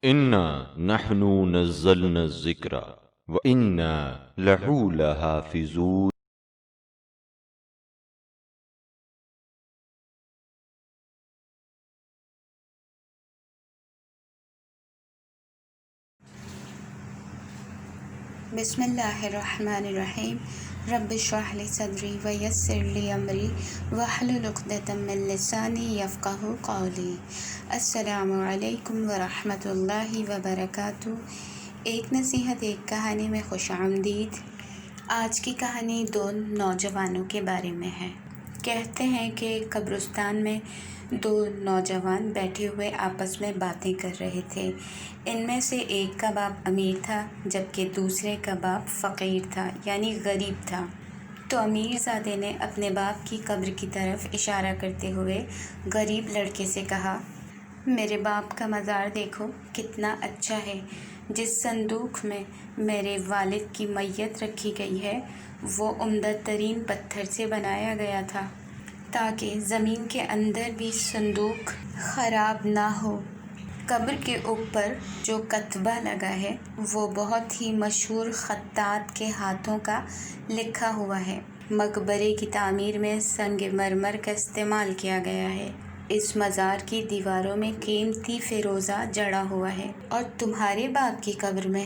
انا نحن نزلنا الذکر وانا لہو لحافظون۔ بسم اللہ الرحمن الرحیم۔ رب اشرح لی صدری ویسر لی امری واحلل عقدۃ من لسانی یفقہوا قولی۔ السلام علیکم ورحمۃ اللہ وبرکاتہ۔ ایک نصیحت ایک کہانی میں خوش آمدید۔ آج کی کہانی دو نوجوانوں کے بارے میں ہے۔ کہتے ہیں کہ قبرستان میں دو نوجوان بیٹھے ہوئے آپس میں باتیں کر رہے تھے۔ ان میں سے ایک کا باپ امیر تھا جبکہ دوسرے کا باپ فقیر تھا، یعنی غریب تھا۔ تو امیر زادے نے اپنے باپ کی قبر کی طرف اشارہ کرتے ہوئے غریب لڑکے سے کہا، میرے باپ کا مزار دیکھو کتنا اچھا ہے۔ جس صندوق میں میرے والد کی میت رکھی گئی ہے وہ عمدہ ترین پتھر سے بنایا گیا تھا تاکہ زمین کے اندر بھی صندوق خراب نہ ہو۔ قبر کے اوپر جو کتبہ لگا ہے وہ بہت ہی مشہور خطاط کے ہاتھوں کا لکھا ہوا ہے۔ مقبرے کی تعمیر میں سنگ مرمر کا استعمال کیا گیا ہے۔ اس مزار کی دیواروں میں قیمتی فیروزہ جڑا ہوا ہے اور تمہارے باپ کی قبر میں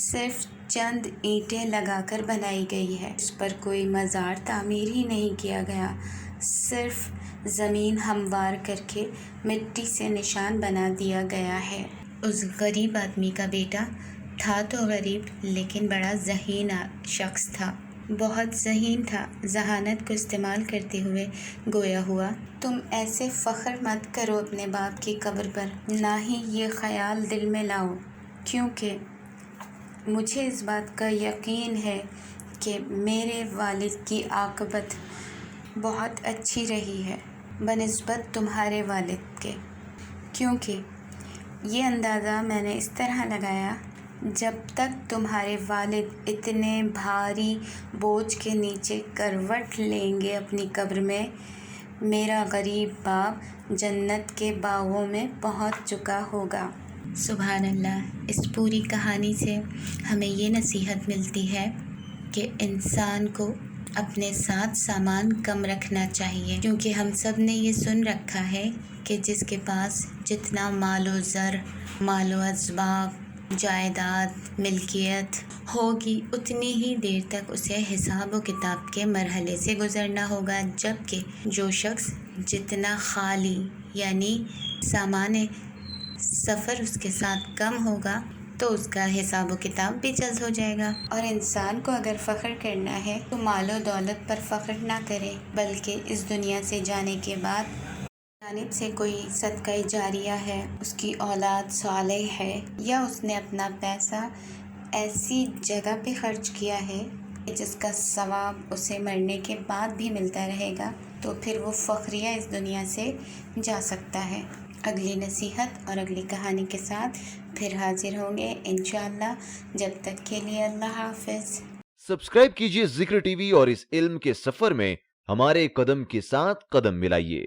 صرف چند اینٹیں لگا کر بنائی گئی ہے۔ اس پر کوئی مزار تعمیر ہی نہیں کیا گیا، صرف زمین ہموار کر کے مٹی سے نشان بنا دیا گیا ہے۔ اس غریب آدمی کا بیٹا تھا تو غریب لیکن بڑا ذہین شخص تھا، بہت ذہین تھا۔ ذہانت کو استعمال کرتے ہوئے گویا ہوا، تم ایسے فخر مت کرو اپنے باپ کی قبر پر، نہ ہی یہ خیال دل میں لاؤ، کیونکہ مجھے اس بات کا یقین ہے کہ میرے والد کی عاقبت بہت اچھی رہی ہے بنسبت تمہارے والد کے، کیونکہ یہ اندازہ میں نے اس طرح لگایا، جب تک تمہارے والد اتنے بھاری بوجھ کے نیچے کروٹ لیں گے اپنی قبر میں، میرا غریب باپ جنت کے باغوں میں پہنچ چکا ہوگا۔ سبحان اللہ۔ اس پوری کہانی سے ہمیں یہ نصیحت ملتی ہے کہ انسان کو اپنے ساتھ سامان کم رکھنا چاہیے، کیونکہ ہم سب نے یہ سن رکھا ہے کہ جس کے پاس جتنا مال و زر، مال و اسباب، جائیداد، ملکیت ہوگی اتنی ہی دیر تک اسے حساب و کتاب کے مرحلے سے گزرنا ہوگا، جبکہ جو شخص جتنا خالی یعنی سامان سفر اس کے ساتھ کم ہوگا تو اس کا حساب و کتاب بھی جلد ہو جائے گا۔ اور انسان کو اگر فخر کرنا ہے تو مال و دولت پر فخر نہ کرے، بلکہ اس دنیا سے جانے کے بعد جانب سے کوئی صدقہ جاریہ ہے، اس کی اولاد صالح ہے، یا اس نے اپنا پیسہ ایسی جگہ پہ خرچ کیا ہے جس کا ثواب اسے مرنے کے بعد بھی ملتا رہے گا، تو پھر وہ فخریہ اس دنیا سے جا سکتا ہے۔ اگلی نصیحت اور اگلی کہانی کے ساتھ پھر حاضر ہوں گے انشاءاللہ۔ جب تک کے لیے اللہ حافظ۔ سبسکرائب کیجئے ذکر ٹی وی اور اس علم کے سفر میں ہمارے قدم کے ساتھ قدم ملائیے۔